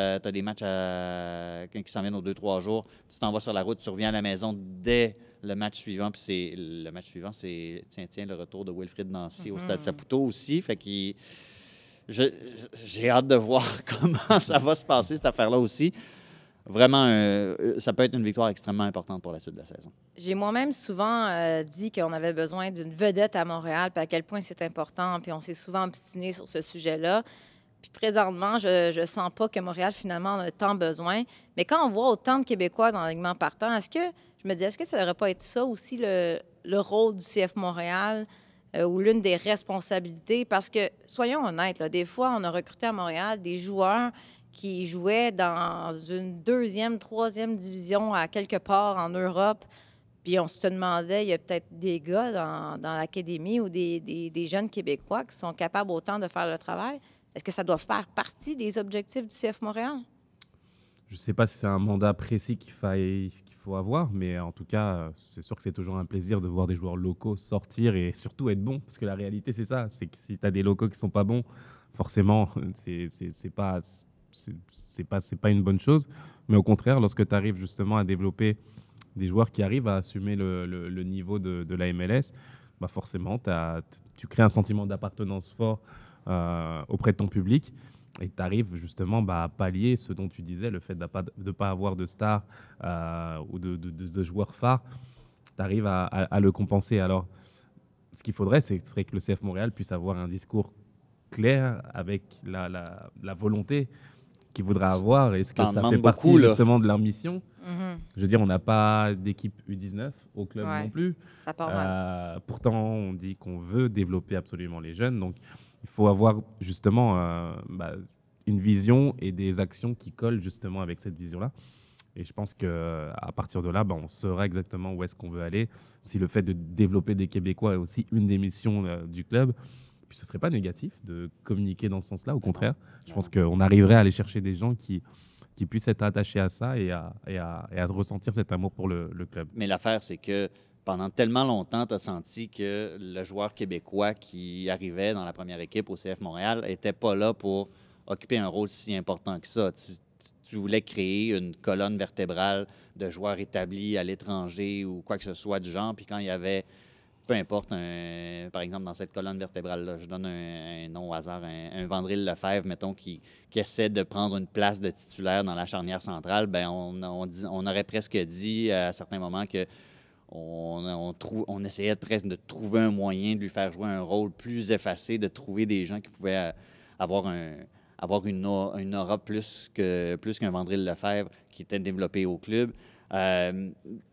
s'en viennent aux 2-3 jours. Tu t'en vas sur la route, tu reviens à la maison dès le match suivant. Puis le match suivant, c'est le retour de Wilfrid Nancy au Stade Saputo aussi. Fait que j'ai hâte de voir comment ça va se passer, cette affaire-là aussi. Vraiment, ça peut être une victoire extrêmement importante pour la suite de la saison. J'ai moi-même souvent dit qu'on avait besoin d'une vedette à Montréal, puis à quel point c'est important, puis on s'est souvent obstiné sur ce sujet-là. Puis présentement, je ne sens pas que Montréal, finalement, en a tant besoin. Mais quand on voit autant de Québécois dans l'alignement partant, est-ce que ça ne devrait pas être ça aussi le rôle du CF Montréal ou l'une des responsabilités? Parce que, soyons honnêtes, là, des fois, on a recruté à Montréal des joueurs qui jouaient dans une 2e, 3e division à quelque part en Europe. Puis on se demandait, il y a peut-être des gars dans l'académie ou des jeunes Québécois qui sont capables autant de faire le travail. Est-ce que ça doit faire partie des objectifs du CF Montréal? Je ne sais pas si c'est un mandat précis qu'il faut avoir, mais en tout cas, c'est sûr que c'est toujours un plaisir de voir des joueurs locaux sortir et surtout être bons. Parce que la réalité, c'est ça. C'est que si tu as des locaux qui ne sont pas bons, forcément, c'est pas une bonne chose. Mais au contraire, lorsque tu arrives justement à développer des joueurs qui arrivent à assumer le niveau de la MLS, bah forcément, tu crées un sentiment d'appartenance fort auprès de ton public et tu arrives justement à pallier ce dont tu disais, le fait de ne pas avoir de stars ou de joueurs phares. Tu arrives à le compenser. Alors, ce qu'il faudrait, c'est que le CF Montréal puisse avoir un discours clair avec la volonté qu'ils voudraient avoir. Est-ce que ça fait partie justement de leur mission? Je veux dire, on n'a pas d'équipe U19 au club non plus. Ça part mal. Pourtant, on dit qu'on veut développer absolument les jeunes. Donc, il faut avoir justement une vision et des actions qui collent justement avec cette vision-là. Et je pense qu'à partir de là, on saura exactement où est-ce qu'on veut aller. Si le fait de développer des Québécois est aussi une des missions du club, puis ce ne serait pas négatif de communiquer dans ce sens-là. Au contraire, je pense qu'on arriverait à aller chercher des gens qui puissent être attachés à ça et à ressentir cet amour pour le club. Mais l'affaire, c'est que pendant tellement longtemps, tu as senti que le joueur québécois qui arrivait dans la première équipe au CF Montréal n'était pas là pour occuper un rôle si important que ça. Tu voulais créer une colonne vertébrale de joueurs établis à l'étranger ou quoi que ce soit du genre. Puis quand il y avait, peu importe, par exemple, dans cette colonne vertébrale-là, je donne un nom au hasard, un Vandril Lefebvre, mettons, qui essaie de prendre une place de titulaire dans la charnière centrale, on aurait presque dit à certains moments que on essayait presque de trouver un moyen de lui faire jouer un rôle plus effacé, de trouver des gens qui pouvaient avoir une aura plus qu'un Vandril Lefebvre qui était développé au club.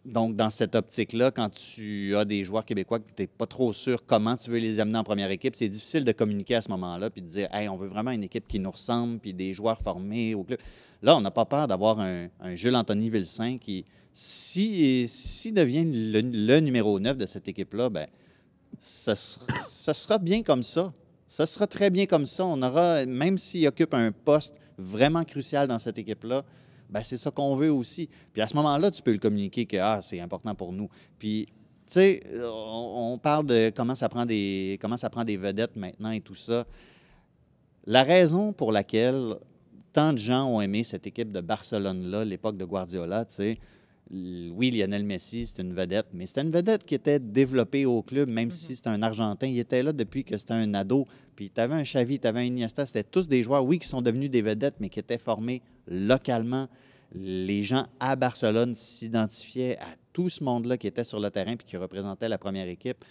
Donc, dans cette optique-là, quand tu as des joueurs québécois que tu n'es pas trop sûr comment tu veux les amener en première équipe, c'est difficile de communiquer à ce moment-là puis de dire « Hey, on veut vraiment une équipe qui nous ressemble puis des joueurs formés au club. » Là, on n'a pas peur d'avoir un Jules-Anthony Vilsain qui, si devient le numéro 9 de cette équipe-là, ben ça sera bien comme ça. Ça sera très bien comme ça. On aura, même s'il occupe un poste vraiment crucial dans cette équipe-là, ben c'est ça qu'on veut aussi. Puis à ce moment-là, tu peux le communiquer que c'est important pour nous. Puis, tu sais, on parle de comment ça prend des vedettes maintenant et tout ça. La raison pour laquelle tant de gens ont aimé cette équipe de Barcelone-là, l'époque de Guardiola, tu sais, oui, Lionel Messi, c'était une vedette, mais c'était une vedette qui était développée au club, même si c'était un Argentin. Il était là depuis que c'était un ado. Puis tu avais un Xavi, tu avais un Iniesta. C'était tous des joueurs, oui, qui sont devenus des vedettes, mais qui étaient formés localement. Les gens à Barcelone s'identifiaient à tout ce monde-là qui était sur le terrain puis qui représentait la première équipe.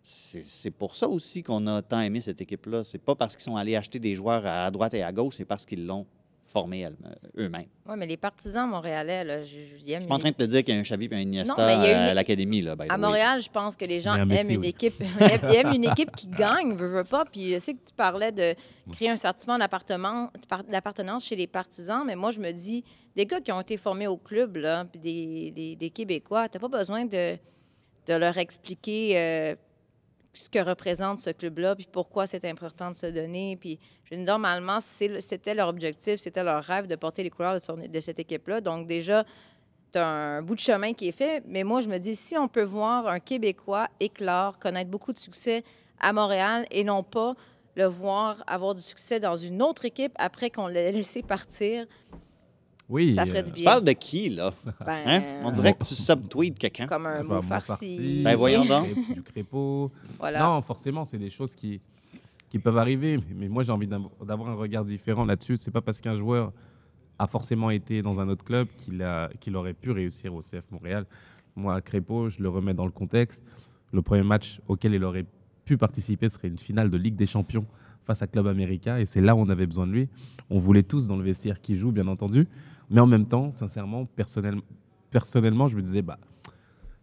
C'est pour ça aussi qu'on a tant aimé cette équipe-là. C'est pas parce qu'ils sont allés acheter des joueurs à droite et à gauche, c'est parce qu'ils l'ont formés eux-mêmes. Oui, mais les partisans montréalais, là, je suis pas en train de te dire qu'il y a un Xavi et un Iniesta à l'Académie. Là, à Montréal, je pense que les gens aiment une équipe qui gagne, veut pas. Puis je sais que tu parlais de créer un sentiment d'appartenance chez les partisans, mais moi, je me dis, des gars qui ont été formés au club, là, puis des Québécois, tu n'as pas besoin de leur expliquer ce que représente ce club-là, puis pourquoi c'est important de se donner. Puis, normalement, c'était leur objectif, c'était leur rêve de porter les couleurs de cette équipe-là. Donc, déjà, tu as un bout de chemin qui est fait. Mais moi, je me dis, si on peut voir un Québécois éclore, connaître beaucoup de succès à Montréal et non pas le voir avoir du succès dans une autre équipe après qu'on l'ait laissé partir, oui, ça ferait du bien. Tu parles de qui, là? On dirait que tu subtweets quelqu'un. Comme un mot farci. Ben voyons donc. Du Crépeau. Voilà. Non, forcément, c'est des choses qui peuvent arriver. Mais moi, j'ai envie d'avoir un regard différent là-dessus. C'est pas parce qu'un joueur a forcément été dans un autre club qu'il aurait pu réussir au CF Montréal. Moi, Crépeau, je le remets dans le contexte. Le premier match auquel il aurait pu participer serait une finale de Ligue des Champions face à Club América. Et c'est là où on avait besoin de lui. On voulait tous dans le vestiaire qu'il joue, bien entendu. Mais en même temps, sincèrement, personnellement, je me disais,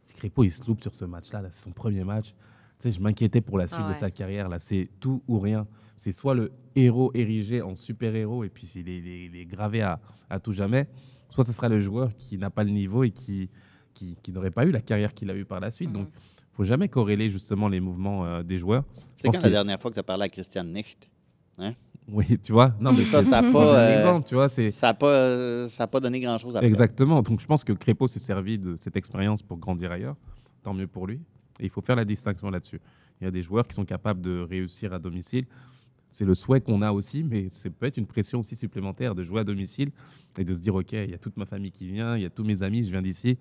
si Crépeau il se loupe sur ce match-là, c'est son premier match. Tu sais, je m'inquiétais pour la suite de sa carrière. Là, c'est tout ou rien. C'est soit le héros érigé en super-héros et puis il est gravé à tout jamais, soit ce sera le joueur qui n'a pas le niveau et qui n'aurait pas eu la carrière qu'il a eue par la suite. Donc, il ne faut jamais corréler justement les mouvements des joueurs. C'est quand la dernière fois que tu as parlé à Christian Nicht? Hein? Oui, tu vois. Non, mais ça n'a pas, exemple, tu vois, ça pas donné grand-chose après. Exactement. Donc, je pense que Crépeau s'est servi de cette expérience pour grandir ailleurs. Tant mieux pour lui. Et il faut faire la distinction là-dessus. Il y a des joueurs qui sont capables de réussir à domicile. C'est le souhait qu'on a aussi, mais ça peut être une pression aussi supplémentaire de jouer à domicile et de se dire, OK, il y a toute ma famille qui vient, il y a tous mes amis, je viens d'ici.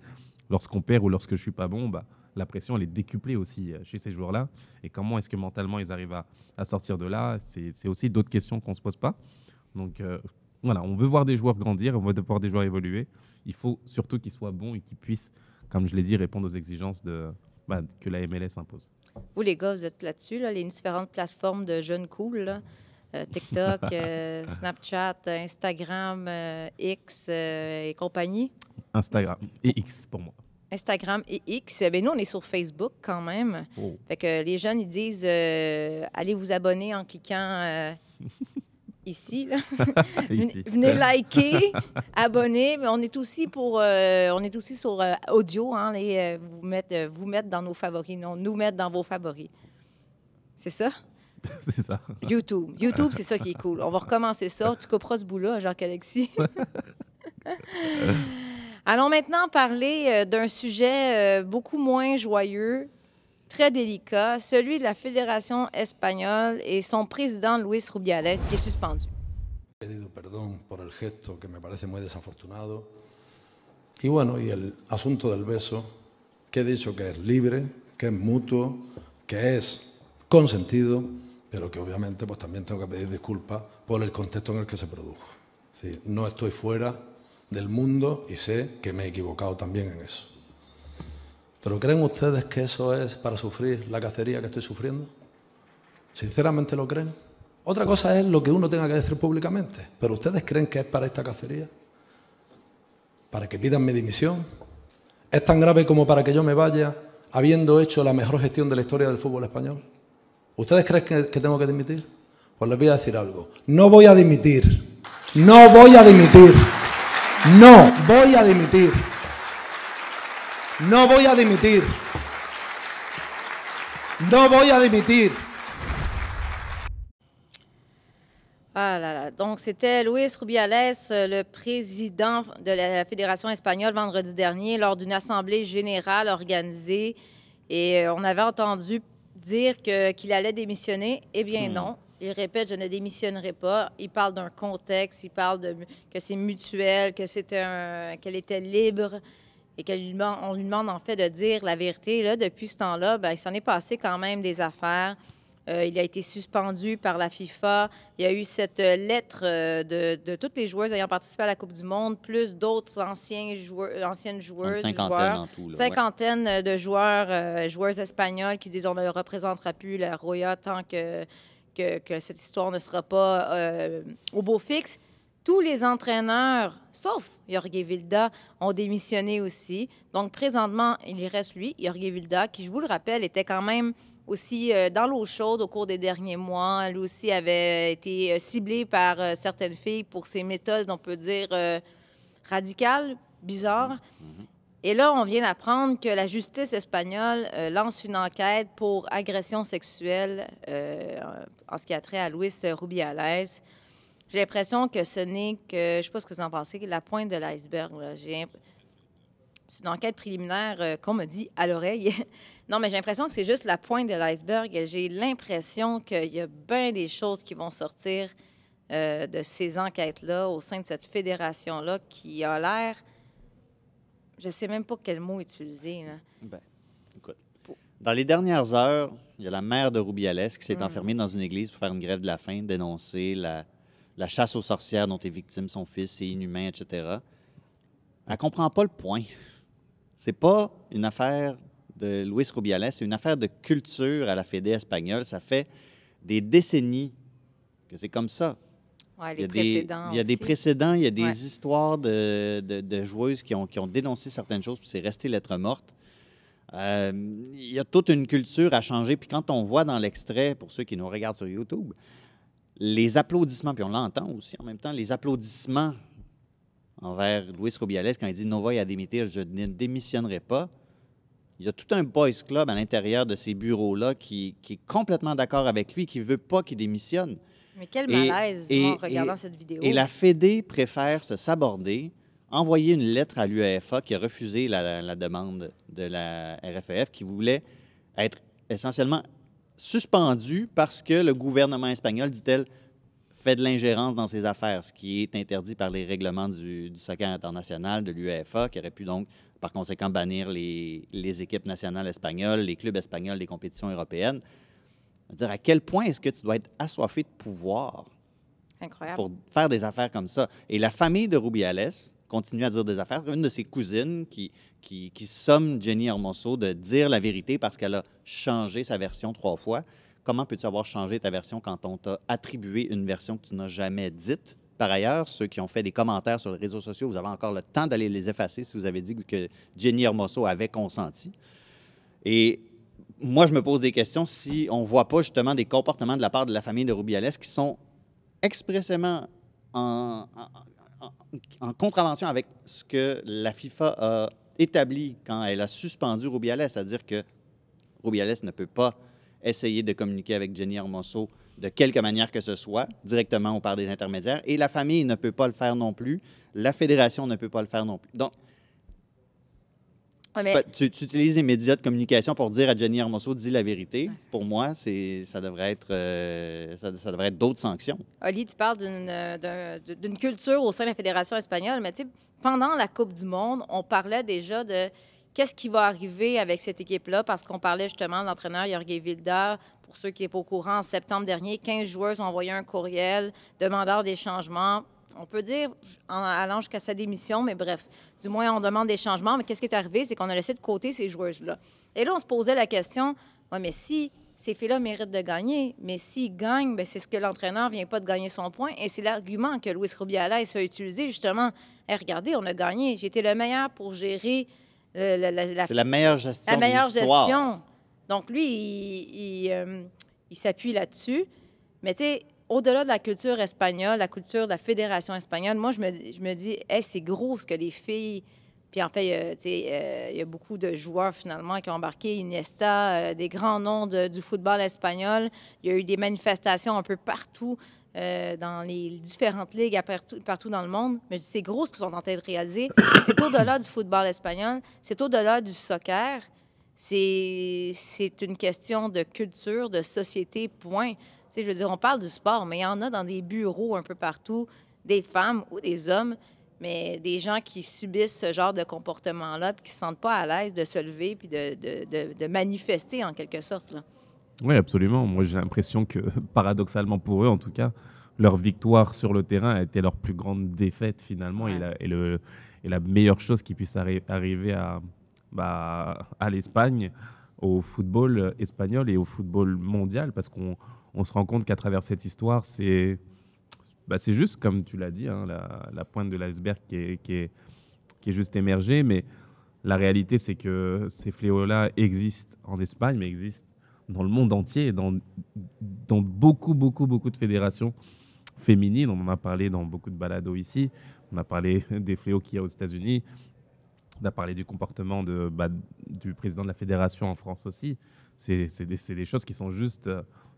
Lorsqu'on perd ou lorsque je ne suis pas bon, la pression, elle est décuplée aussi chez ces joueurs-là. Et comment est-ce que mentalement, ils arrivent à sortir de là? C'est aussi d'autres questions qu'on ne se pose pas. Donc, voilà, on veut voir des joueurs grandir, on veut voir des joueurs évoluer. Il faut surtout qu'ils soient bons et qu'ils puissent, comme je l'ai dit, répondre aux exigences que la MLS impose. Vous, les gars, vous êtes là-dessus, là, les différentes plateformes de jeunes cool, là. TikTok, Snapchat, Instagram, X et compagnie. Instagram et X pour moi. Instagram et X. Ben, nous, on est sur Facebook quand même. Oh. Fait que les jeunes, ils disent allez vous abonner en cliquant ici. Là. Ici. Venez liker, abonner. Mais on est aussi sur audio, hein, vous mettre dans nos favoris, non, nous mettre dans vos favoris. C'est ça? C'est ça. YouTube, c'est ça qui est cool. On va recommencer ça. Tu couperas ce bout-là, Jacques-Alexis. Allons maintenant parler d'un sujet beaucoup moins joyeux, très délicat, celui de la Fédération espagnole et son président Luis Rubiales, qui est suspendu. He pedido perdón por el gesto que me parece muy desafortunado. Y bueno, y el asunto del beso, que he dicho que es libre, que es mutuo, que es consentido, pero que obviamente pues también tengo que pedir disculpas por el contexto en el que se produjo. Sí, no estoy fuera del mundo y sé que me he equivocado también en eso. ¿Pero creen ustedes que eso es para sufrir la cacería que estoy sufriendo? ¿Sinceramente lo creen? Otra cosa es lo que uno tenga que decir públicamente, pero ¿ustedes creen que es para esta cacería? ¿Para que pidan mi dimisión? ¿Es tan grave como para que yo me vaya habiendo hecho la mejor gestión de la historia del fútbol español? ¿Ustedes creen que tengo que dimitir? Pues les voy a decir algo. No voy a dimitir. No voy a dimitir. No voy a dimitir. No voy a dimitir. No voy a dimitir. Ah là là. Donc, c'était Luis Rubiales, le président de la Fédération espagnole, vendredi dernier, lors d'une assemblée générale organisée. Et on avait entendu dire qu'il allait démissionner. Eh bien non. Il répète, je ne démissionnerai pas. Il parle d'un contexte, il parle que c'est mutuel, qu'elle était libre et on lui demande en fait de dire la vérité. Là, depuis ce temps-là, il s'en est passé quand même des affaires. Il a été suspendu par la FIFA. Il y a eu cette lettre de toutes les joueuses ayant participé à la Coupe du Monde, plus d'autres anciennes joueuses. Une cinquantaine en tout. Là, cinquantaine de joueuses espagnoles qui disent on ne représentera plus la Roya tant que cette histoire ne sera pas au beau fixe. Tous les entraîneurs, sauf Jorge Vilda, ont démissionné aussi. Donc, présentement, il reste lui, Jorge Vilda, qui, je vous le rappelle, était quand même aussi dans l'eau chaude au cours des derniers mois. Lui aussi avait été ciblé par certaines filles pour ses méthodes, on peut dire, radicales, bizarres. Et là, on vient d'apprendre que la justice espagnole lance une enquête pour agression sexuelle en ce qui a trait à Luis Rubiales. J'ai l'impression que ce n'est que, je ne sais pas ce que vous en pensez, la pointe de l'iceberg. C'est une enquête préliminaire qu'on me dit à l'oreille. Non, mais j'ai l'impression que c'est juste la pointe de l'iceberg. J'ai l'impression qu'il y a bien des choses qui vont sortir de ces enquêtes-là au sein de cette fédération-là qui a l'air... Je ne sais même pas quel mot utiliser. Là. Ben, écoute, dans les dernières heures, il y a la mère de Rubiales qui s'est enfermée dans une église pour faire une grève de la faim, dénoncer la chasse aux sorcières dont est victime son fils, c'est inhumain, etc. Elle ne comprend pas le point. C'est pas une affaire de Luis Rubiales, c'est une affaire de culture à la Fédé espagnole. Ça fait des décennies que c'est comme ça. Ouais, il y a des précédents, il y a des histoires de joueuses qui ont dénoncé certaines choses, puis c'est resté lettre morte. Il y a toute une culture à changer. Puis quand on voit dans l'extrait, pour ceux qui nous regardent sur YouTube, les applaudissements, puis on l'entend aussi en même temps, les applaudissements envers Luis Rubiales quand il dit « No voy a dimitir, je ne démissionnerai pas », il y a tout un boys club à l'intérieur de ces bureaux-là qui est complètement d'accord avec lui, qui ne veut pas qu'il démissionne. Mais quel malaise en regardant cette vidéo. Et la Fédé préfère se saborder, envoyer une lettre à l'UEFA qui a refusé la demande de la RFEF, qui voulait être essentiellement suspendue parce que le gouvernement espagnol, dit-elle, fait de l'ingérence dans ses affaires, ce qui est interdit par les règlements du soccer international, de l'UEFA, qui aurait pu donc, par conséquent, bannir les équipes nationales espagnoles, les clubs espagnols des compétitions européennes. Dire à quel point est-ce que tu dois être assoiffé de pouvoir pour faire des affaires comme ça. Et la famille de Rubiales continue à dire des affaires. Une de ses cousines qui somme Jenny Hermoso de dire la vérité parce qu'elle a changé sa version 3 fois. Comment peux-tu avoir changé ta version quand on t'a attribué une version que tu n'as jamais dite? Par ailleurs, ceux qui ont fait des commentaires sur les réseaux sociaux, vous avez encore le temps d'aller les effacer si vous avez dit que Jenny Hermoso avait consenti. Et moi, je me pose des questions si on ne voit pas justement des comportements de la part de la famille de Rubiales qui sont expressément en contravention avec ce que la FIFA a établi quand elle a suspendu Rubiales, c'est-à-dire que Rubiales ne peut pas essayer de communiquer avec Jenny Hermoso de quelque manière que ce soit, directement ou par des intermédiaires, et la famille ne peut pas le faire non plus, la fédération ne peut pas le faire non plus. Donc, tu utilises les médias de communication pour dire à Jenny Hermoso, dis la vérité. Pour moi, ça devrait être d'autres sanctions. Oli, tu parles d'une culture au sein de la Fédération espagnole, mais tu sais, pendant la Coupe du Monde, on parlait déjà de qu'est-ce qui va arriver avec cette équipe-là, parce qu'on parlait justement de l'entraîneur Jorge Vilda. Pour ceux qui n'est pas au courant, en septembre dernier, 15 joueurs ont envoyé un courriel demandant des changements. On peut dire en allant jusqu'à sa démission, mais bref, du moins, on demande des changements. Mais qu'est-ce qui est arrivé? C'est qu'on a laissé de côté ces joueuses-là. Et là, on se posait la question, ouais, mais si ces filles-là méritent de gagner, mais s'ils gagnent, bien, c'est ce que l'entraîneur ne vient pas de gagner son point. Et c'est l'argument que Luis Rubiales a utilisé, justement. Hey, regardez, on a gagné. J'ai été le meilleur pour gérer C'est la meilleure gestion la meilleure de l'histoire. gestion. Donc, lui, il s'appuie là-dessus. Mais tu sais, au-delà de la culture espagnole, la culture de la fédération espagnole, moi, je me dis, hey, c'est gros ce que les filles... Puis en fait, il y a beaucoup de joueurs, finalement, qui ont embarqué. Iniesta, des grands noms du football espagnol. Il y a eu des manifestations un peu partout dans les différentes ligues partout dans le monde. Mais je dis, c'est gros ce qu'ils sont en train de réaliser. C'est au-delà du football espagnol. C'est au-delà du soccer. C'est une question de culture, de société, point. Tu sais, je veux dire, on parle du sport, mais il y en a dans des bureaux un peu partout, des femmes ou des hommes, mais des gens qui subissent ce genre de comportement-là puis qui ne se sentent pas à l'aise de se lever puis de manifester, en quelque sorte. Là. Oui, absolument. Moi, j'ai l'impression que, paradoxalement pour eux, en tout cas, leur victoire sur le terrain a été leur plus grande défaite, finalement, Ouais. et la meilleure chose qui puisse arriver à l'Espagne, au football espagnol et au football mondial, parce qu'on se rend compte qu'à travers cette histoire, c'est juste, comme tu l'as dit, hein, la pointe de l'iceberg qui est juste émergée, mais la réalité, c'est que ces fléaux-là existent en Espagne, mais existent dans le monde entier, et dans beaucoup, beaucoup, beaucoup de fédérations féminines. On en a parlé dans beaucoup de balados ici. On a parlé des fléaux qu'il y a aux États-Unis. On a parlé du comportement du président de la fédération en France aussi. C'est des choses qui sont juste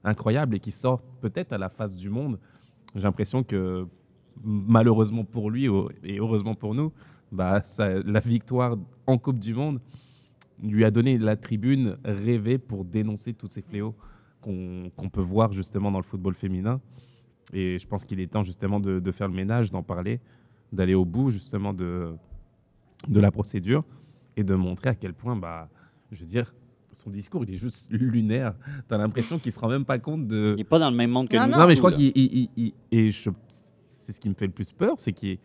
incroyables et qui sortent peut-être à la face du monde. J'ai l'impression que, malheureusement pour lui et heureusement pour nous, la victoire en Coupe du Monde lui a donné la tribune rêvée pour dénoncer tous ces fléaux qu'on peut voir justement dans le football féminin. Et je pense qu'il est temps justement de faire le ménage, d'en parler, d'aller au bout justement de la procédure et de montrer à quel point, je veux dire, son discours, il est juste lunaire. Tu as l'impression qu'il ne se rend même pas compte de... Il n'est pas dans le même monde que Non, nous. Non, mais je là. crois c'est ce qui me fait le plus peur, c'est qu'il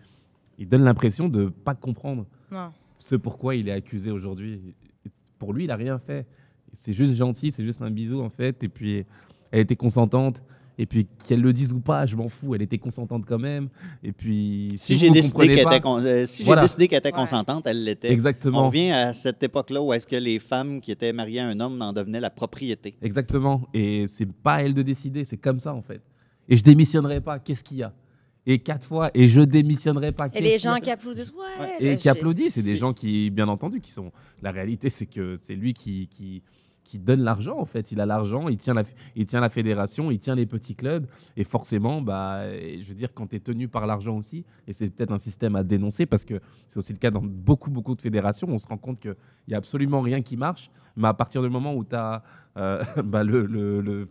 donne l'impression de ne pas comprendre Non. ce pourquoi il est accusé aujourd'hui. Pour lui, il n'a rien fait. C'est juste gentil, c'est juste un bisou, en fait. Et puis, elle était consentante. Et puis, qu'elle le dise ou pas, je m'en fous. Elle était consentante quand même. Et puis, Si vous j'ai le décidé comprenez qu'elle pas- était, Voilà. décidé qu'elle était Ouais. consentante, elle l'était. Exactement. On revient à cette époque-là où est-ce que les femmes qui étaient mariées à un homme en devenaient la propriété. Exactement. Et c'est pas à elle de décider. C'est comme ça, en fait. Et je démissionnerai pas. Qu'est-ce qu'il y a? Et 4 fois. Et je démissionnerai pas. Et Qu'est-ce les qu'il y a? gens qui applaudissent, ouais. Et là, qui applaudissent, c'est des gens qui, bien entendu, qui sont... La réalité, c'est que c'est lui qui donne l'argent, en fait. Il a l'argent, il tient la fédération, il tient les petits clubs. Et forcément, je veux dire, quand tu es tenu par l'argent aussi, et c'est peut-être un système à dénoncer, parce que c'est aussi le cas dans beaucoup, beaucoup de fédérations, on se rend compte qu'il n'y a absolument rien qui marche. Mais à partir du moment où tu as j'allais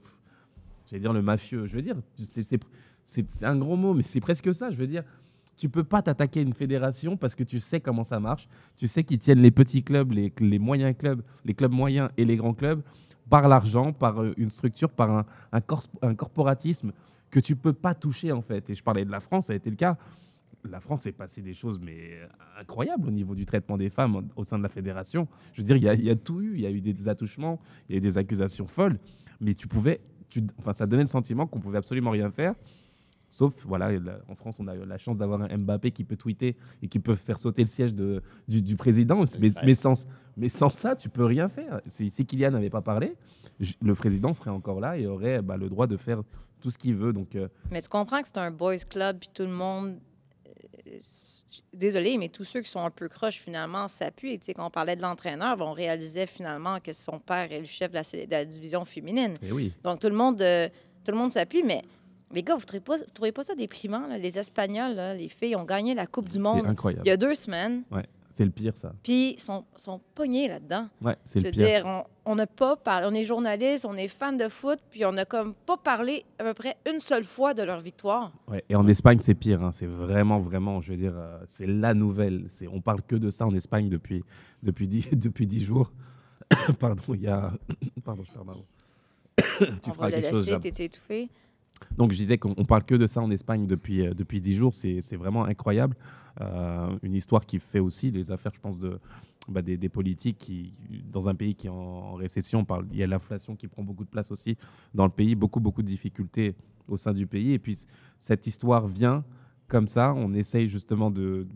dire le mafieux, je veux dire, c'est un gros mot, mais c'est presque ça, je veux dire. Tu peux pas t'attaquer à une fédération parce que tu sais comment ça marche. Tu sais qu'ils tiennent les petits clubs, les moyens clubs, les clubs moyens et les grands clubs par l'argent, par une structure, par un corporatisme que tu peux pas toucher, en fait. Et je parlais de la France, ça a été le cas. La France s'est passé des choses incroyables au niveau du traitement des femmes au sein de la fédération. Je veux dire, il y a tout eu. Il y a eu des attouchements, il y a eu des accusations folles. Mais ça donnait le sentiment qu'on pouvait absolument rien faire. Sauf, voilà, en France, on a la chance d'avoir un Mbappé qui peut tweeter et qui peut faire sauter le siège du président. Mais sans ça, tu peux rien faire. Si Kylian n'avait pas parlé, le président serait encore là et aurait le droit de faire tout ce qu'il veut. Donc, Mais tu comprends que c'est un boys club, puis tout le monde... Désolé, mais tous ceux qui sont un peu croches, finalement, s'appuient. Et tu sais, quand on parlait de l'entraîneur, on réalisait finalement que son père est le chef de la division féminine. eh oui. Donc, tout le monde s'appuie, mais les gars, vous ne trouvez pas ça déprimant? Là? Les Espagnols, là, les filles, ont gagné la Coupe du Monde C'est incroyable. il y a 2 semaines, Ouais, c'est le pire, ça. puis sont pognés là-dedans. Ouais, c'est Je le veux pire. dire, on n'a pas parlé, on est journalistes, on est fans de foot, puis on n'a comme pas parlé à peu près une seule fois de leur victoire. Ouais, et en Espagne, c'est pire. Hein. C'est vraiment, vraiment, je veux dire, c'est la nouvelle. On parle que de ça en Espagne depuis 10 jours. Pardon, Pardon, je perds ma voix. On va le laisser, t'es étouffé. Donc, je disais qu'on parle que de ça en Espagne depuis 10 jours. C'est vraiment incroyable. Une histoire qui fait aussi les affaires, je pense, des politiques qui, dans un pays qui est en récession, il y a l'inflation qui prend beaucoup de place aussi dans le pays, beaucoup de difficultés au sein du pays. Et puis, cette histoire vient comme ça. On essaye justement de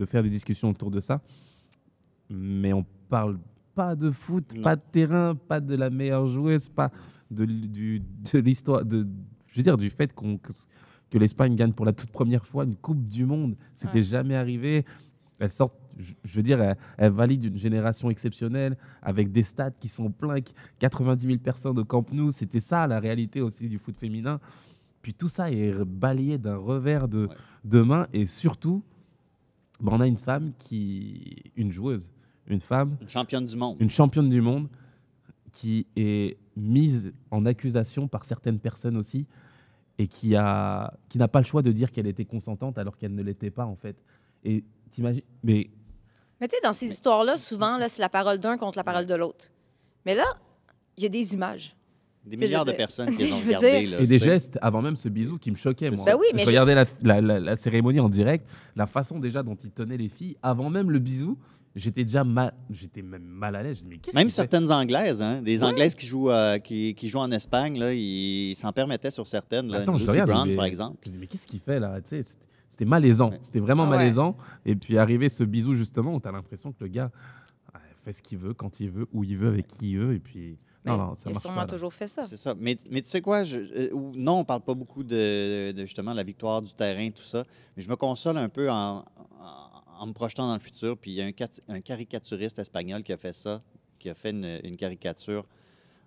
faire des discussions autour de ça. mais on parle pas de foot, Non. pas de terrain, pas de la meilleure joueuse, pas de l'histoire, je veux dire, du fait que l'Espagne gagne pour la toute première fois une Coupe du Monde. C'était Ouais. jamais arrivé. Elle sort, je veux dire, elle valide une génération exceptionnelle avec des stades qui sont pleins, 90 000 personnes au Camp Nou. C'était ça la réalité aussi du foot féminin. Puis tout ça est balayé d'un revers de main. Et surtout, on a une femme une joueuse, une femme, Une championne du monde. une championne du monde qui est mise en accusation par certaines personnes aussi et qui n'a pas le choix de dire qu'elle était consentante alors qu'elle ne l'était pas en fait. Et t'imagines, mais Mais tu sais, dans ces histoires-là, souvent, là, c'est la parole d'un contre la parole de l'autre. Mais là, il y a des images. Des Tu sais, milliards je de veux dire- personnes qui les ont je veux regardés. dire- là, et des tu sais. gestes avant même ce bisou qui me choquait moi. Ben oui, mais je regardais la cérémonie en direct, la façon déjà dont il tenait les filles avant même le bisou, j'étais même mal à l'aise. Je me dis, mais qu'est-ce Même qu'il fait? certaines Anglaises, hein, des Ouais. Anglaises qui jouent en Espagne, là, ils s'en permettaient sur certaines. Là. Attends, je Lucy regarde, Bronze, mais- par exemple. Je me dis, mais qu'est-ce qu'il fait là? Tu sais, c'était malaisant. Ouais. C'était vraiment Ah ouais. malaisant. Et puis arrivé ce bisou justement où tu as l'impression que le gars fait ce qu'il veut, quand il veut, où il veut, avec qui il veut. Et puis, Mais non, ça il a marche sûrement pas. là. toujours fait ça. C'est ça. Mais tu sais quoi? Non, on parle pas beaucoup de justement la victoire du terrain, tout ça. Mais je me console un peu en me projetant dans le futur. Puis il y a un caricaturiste espagnol qui a fait ça, qui a fait une caricature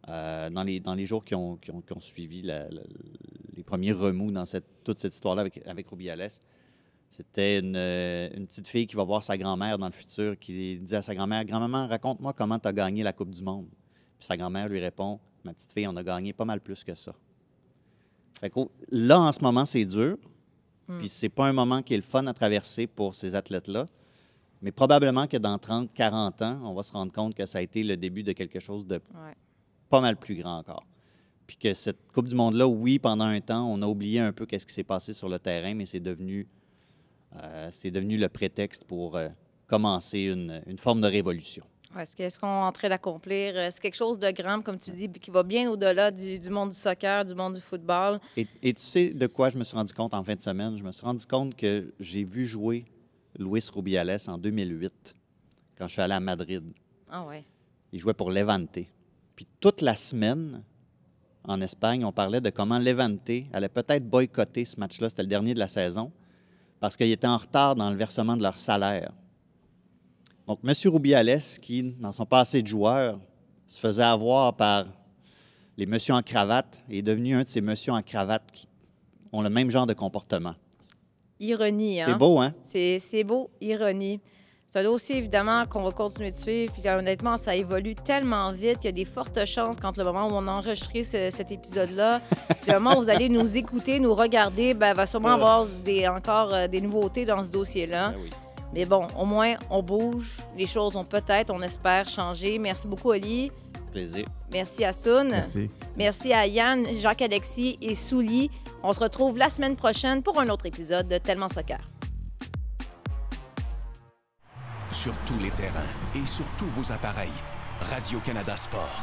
dans les jours qui ont suivi les premiers remous dans toute cette histoire-là avec Rubiales. C'était une petite fille qui va voir sa grand-mère dans le futur, qui dit à sa grand-mère, « Grand-maman, raconte-moi comment tu as gagné la Coupe du Monde. » Puis sa grand-mère lui répond, « Ma petite fille, on a gagné pas mal plus que ça. » Fait que là, en ce moment, c'est dur. Puis c'est pas un moment qui est le fun à traverser pour ces athlètes-là. Mais probablement que dans 30, 40 ans, on va se rendre compte que ça a été le début de quelque chose de Ouais. pas mal plus grand encore. Puis que cette Coupe du Monde-là, oui, pendant un temps, on a oublié un peu qu'est-ce qui s'est passé sur le terrain, mais c'est devenu le prétexte pour commencer une forme de révolution. Ouais, est-ce qu'on est en train d'accomplir? C'est quelque chose de grand, comme tu dis, qui va bien au-delà du monde du soccer, du monde du football. Et tu sais de quoi je me suis rendu compte en fin de semaine? Je me suis rendu compte que j'ai vu jouer Luis Rubiales en 2008, quand je suis allé à Madrid. Ah ouais. Il jouait pour Levante. Puis toute la semaine, en Espagne, on parlait de comment Levante allait peut-être boycotter ce match-là. C'était le dernier de la saison, parce qu'il était en retard dans le versement de leur salaire. Donc, M. Rubiales, qui, dans son passé de joueur, se faisait avoir par les messieurs en cravate, est devenu un de ces messieurs en cravate qui ont le même genre de comportement. Ironie, hein? C'est beau, hein? C'est beau, ironie. C'est un dossier, évidemment, qu'on va continuer de suivre. Puis honnêtement, ça évolue tellement vite. Il y a des fortes chances, quand le moment où on a enregistré cet épisode-là, le moment où vous allez nous écouter, nous regarder, ben, va sûrement avoir encore des nouveautés dans ce dossier-là. Ben oui. Mais bon, au moins, on bouge. Les choses ont peut-être, on espère, changé. Merci beaucoup, Oli. Plaisir. Merci à Sun. Merci. Merci à Yann, Jacques-Alexis et Souli. On se retrouve la semaine prochaine pour un autre épisode de Tellement Soccer. Sur tous les terrains et sur tous vos appareils, Radio-Canada Sport.